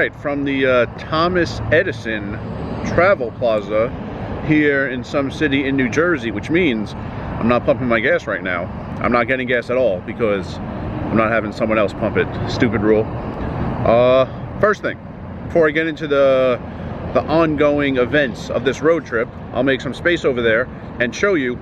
right, from the Thomas Edison Travel Plaza here in some city in New Jersey, which means I'm not pumping my gas right now. I'm not getting gas at all because I'm not having someone else pump it. Stupid rule. First thing, before I get into the ongoing events of this road trip, I'll make some space over there and show you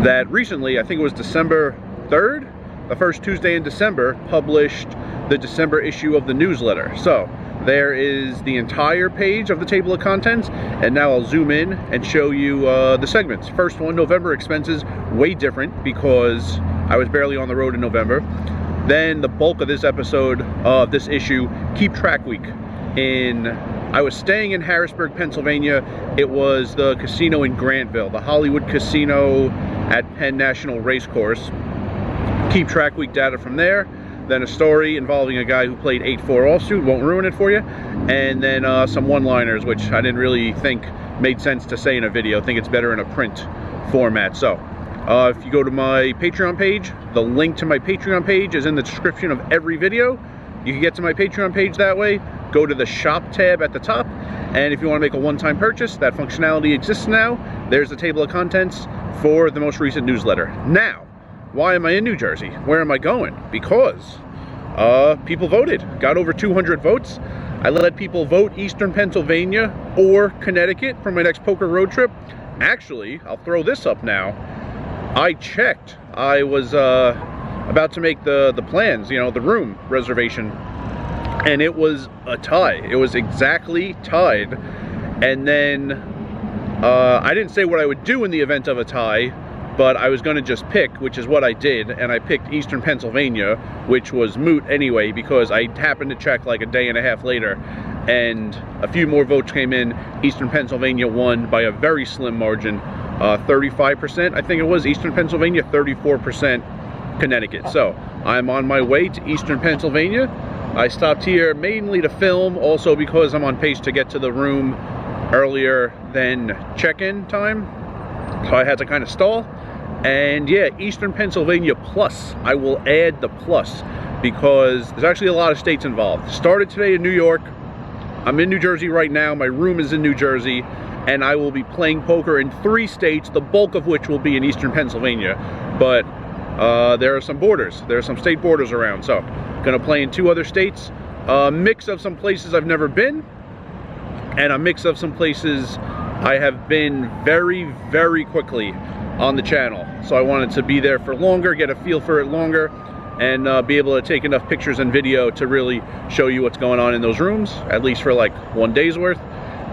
that recently, I think it was December 3rd, the first Tuesday in December, published the December issue of the newsletter. So there is the entire page of the table of contents, and now I'll zoom in and show you the segments. First one, November expenses, way different because I was barely on the road in November. Then the bulk of this episode of this issue, Keep Track Week. I was staying in Harrisburg, Pennsylvania. It was the casino in Grantville, the Hollywood Casino at Penn National Racecourse. Keep Track Week data from there. Then a story involving a guy who played 8-4 offsuit, won't ruin it for you. And then some one-liners, which I didn't really think made sense to say in a video. I think it's better in a print format. So if you go to my Patreon page, the link to my Patreon page is in the description of every video. You can get to my Patreon page that way. Go to the shop tab at the top, and if you want to make a one-time purchase, that functionality exists now. There's the table of contents for the most recent newsletter. Now, why am I in New Jersey? Where am I going? Because people voted. Got over 200 votes. I let people vote Eastern Pennsylvania or Connecticut for my next poker road trip. Actually, I'll throw this up now. I checked. I was about to make the plans, you know, the room reservation, and it was a tie. It was exactly tied. And then I didn't say what I would do in the event of a tie, but I was going to just pick, which is what I did, and I picked Eastern Pennsylvania, which was moot anyway because I happened to check like a day and a half later, and a few more votes came in. Eastern Pennsylvania won by a very slim margin, 35%, I think it was. Eastern Pennsylvania, 34% Connecticut. So I'm on my way to Eastern Pennsylvania. I stopped here mainly to film, also because I'm on pace to get to the room earlier than check-in time, so I had to kind of stall. And yeah, Eastern Pennsylvania plus. I will add the plus because there's actually a lot of states involved. Started today in New York. I'm in New Jersey right now. My room is in New Jersey, and I will be playing poker in 3 states, the bulk of which will be in Eastern Pennsylvania. But there are some borders. There are some state borders around, so gonna play in 2 other states. A mix of some places I've never been, and a mix of some places I have been very, very quickly on the channel. So I wanted to be there for longer, get a feel for it longer, and be able to take enough pictures and video to really show you what's going on in those rooms, at least for like 1 day's worth.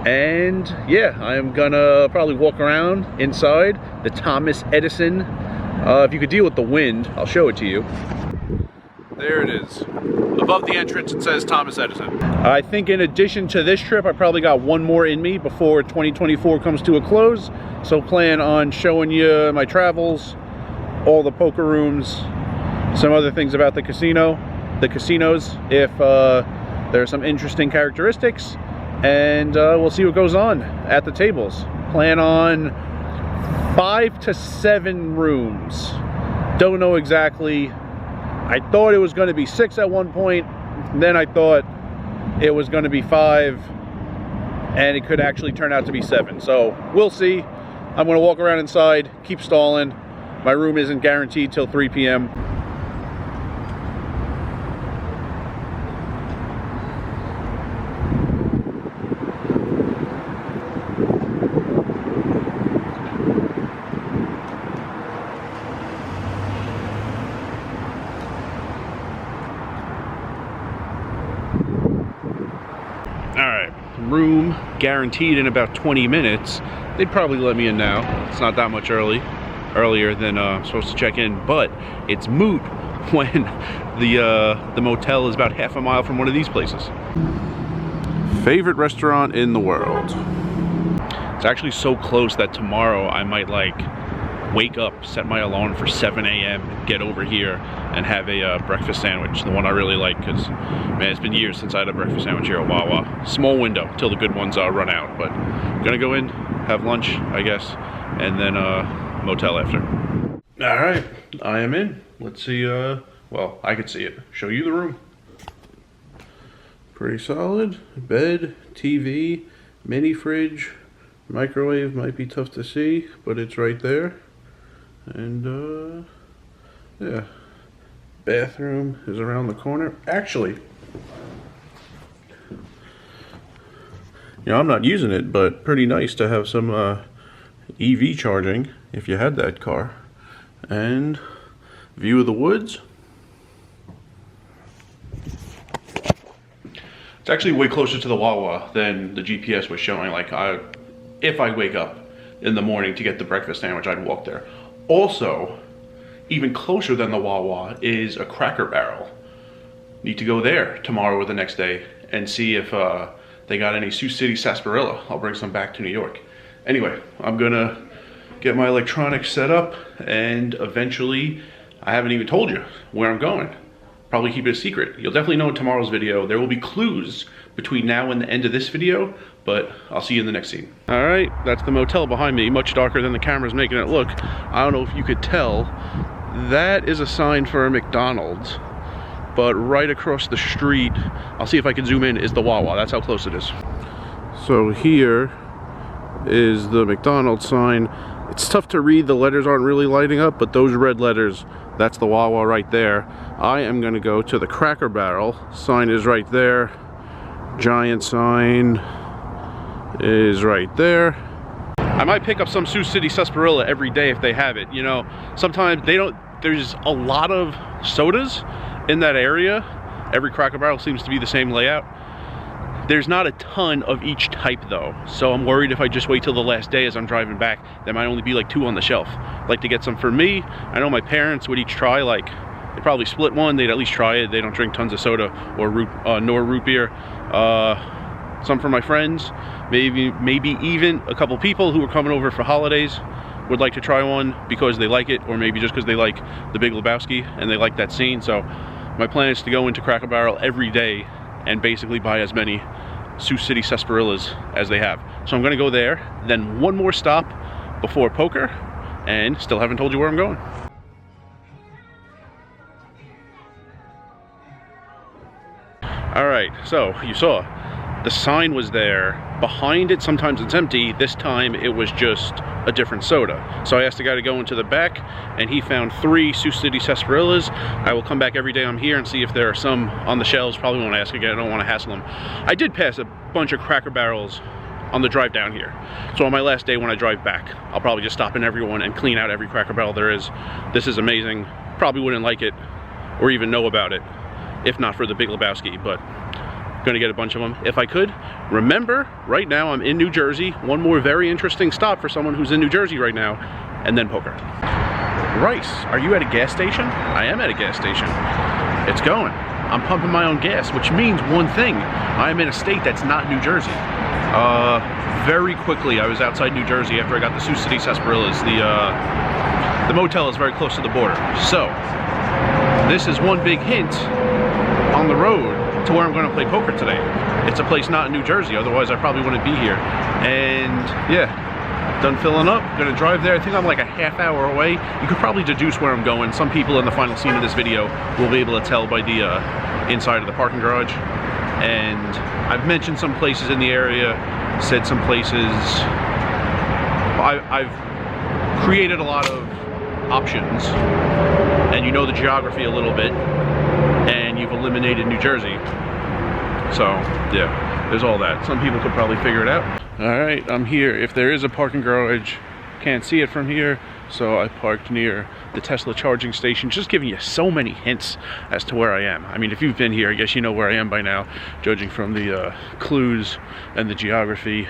And yeah, I am gonna probably walk around inside the Thomas Edison. If you could deal with the wind, I'll show it to you. There it is. Above the entrance it says Thomas Edison. I think in addition to this trip, I probably got 1 more in me before 2024 comes to a close. So plan on showing you my travels, all the poker rooms, some other things about the casinos, if there are some interesting characteristics, and we'll see what goes on at the tables. Plan on 5 to 7 rooms. Don't know exactly. I thought it was going to be 6 at one point, then I thought it was going to be 5, and it could actually turn out to be 7. So we'll see. I'm going to walk around inside, keep stalling. My room isn't guaranteed till 3 p.m. Room guaranteed in about 20 minutes. They'd probably let me in now. It's not that much earlier than I'm supposed to check in, but it's moot when the motel is about half a mile from one of these places. Favorite restaurant in the world. It's actually so close that tomorrow I might like wake up, set my alarm for 7 a.m, get over here and have a breakfast sandwich, the one I really like, because man, it's been years since I had a breakfast sandwich here at Wawa. Small window till the good ones run out, but gonna go in, have lunch, I guess, and then motel after. All right, I am in. Let's see, well, I could see it. Show you the room. Pretty solid. Bed, TV, mini fridge, microwave might be tough to see, but it's right there. And yeah, bathroom is around the corner. Actually, you know, I'm not using it, but pretty nice to have some EV charging if you had that car. And view of the woods. It's actually way closer to the Wawa than the GPS was showing. Like, if I wake up in the morning to get the breakfast sandwich, I'd walk there. Also, even closer than the Wawa is a Cracker Barrel. Need to go there tomorrow or the next day and see if they got any Sioux City sarsaparilla. I'll bring some back to New York. Anyway, I'm gonna get my electronics set up, and eventually, I haven't even told you where I'm going. Probably keep it a secret. You'll definitely know in tomorrow's video. There will be clues between now and the end of this video, but I'll see you in the next scene. All right, that's the motel behind me, much darker than the camera's making it look. I don't know if you could tell, that is a sign for a McDonald's, but right across the street, I'll see if I can zoom in, is the Wawa. That's how close it is. So here is the McDonald's sign. It's tough to read, the letters aren't really lighting up, but those red letters, that's the Wawa right there. I am gonna go to the Cracker Barrel. Sign is right there. Giant sign is right there. I might pick up some Sioux City sarsaparilla every day if they have it. You know, sometimes they don't, there's a lot of sodas in that area. Every Cracker Barrel seems to be the same layout. There's not a ton of each type though, so I'm worried if I just wait till the last day as I'm driving back, there might only be like 2 on the shelf. I'd like to get some for me. I know my parents would each try, like, they'd probably split one, they'd at least try it. They don't drink tons of soda or nor root beer. Some for my friends, maybe even a couple people who are coming over for holidays would like to try one because they like it, or maybe just because they like The Big Lebowski and they like that scene. So my plan is to go into Cracker Barrel every day and basically buy as many Sioux City sarsaparillas as they have. So I'm gonna go there, then one more stop before poker, and still haven't told you where I'm going. All right, so you saw the sign was there. Behind it, sometimes it's empty. This time it was just a different soda. So I asked the guy to go into the back, and he found 3 Sioux City sarsaparillas. I will come back every day I'm here and see if there are some on the shelves. Probably won't ask again, I don't want to hassle him. I did pass a bunch of Cracker Barrels on the drive down here. So on my last day when I drive back, I'll probably just stop in every one and clean out every Cracker Barrel there is. This is amazing. Probably wouldn't like it or even know about it if not for The Big Lebowski, but gonna get a bunch of them if I could. Remember, right now I'm in New Jersey. One more very interesting stop for someone who's in New Jersey right now, and then poker. Rice, are you at a gas station? I am at a gas station. It's going. I'm pumping my own gas, which means one thing. I am in a state that's not New Jersey. Very quickly, I was outside New Jersey after I got the Sioux City sarsaparillas. The motel is very close to the border. So, this is one big hint on the road to where I'm going to play poker today. It's a place not in New Jersey, otherwise I probably wouldn't be here. And yeah, done filling up, gonna drive there. I think I'm like a half hour away. You could probably deduce where I'm going. Some people in the final scene of this video will be able to tell by the inside of the parking garage. And I've mentioned some places in the area, said some places. I've created a lot of options, and you know the geography a little bit, and you've eliminated New Jersey. So yeah, there's all that. Some people could probably figure it out. All right, I'm here. If there is a parking garage, can't see it from here, so I parked near the Tesla charging station, just giving you so many hints as to where I am. I mean, if you've been here, I guess you know where I am by now, judging from the clues and the geography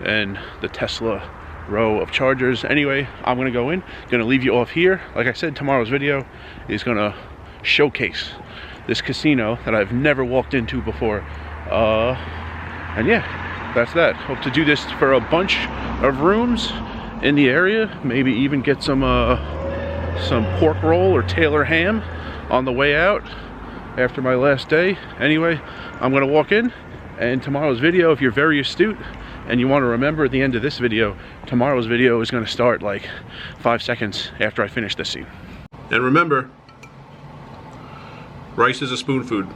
and the Tesla row of chargers. Anyway, I'm gonna go in, gonna leave you off here. Like I said, tomorrow's video is gonna showcase this casino that I've never walked into before. And yeah, that's that. Hope to do this for a bunch of rooms in the area. Maybe even get some pork roll or Taylor ham on the way out after my last day. Anyway, I'm gonna walk in, and tomorrow's video, if you're very astute and you want to remember at the end of this video, tomorrow's video is going to start like 5 seconds after I finish this scene. And remember, rice is a spoon food.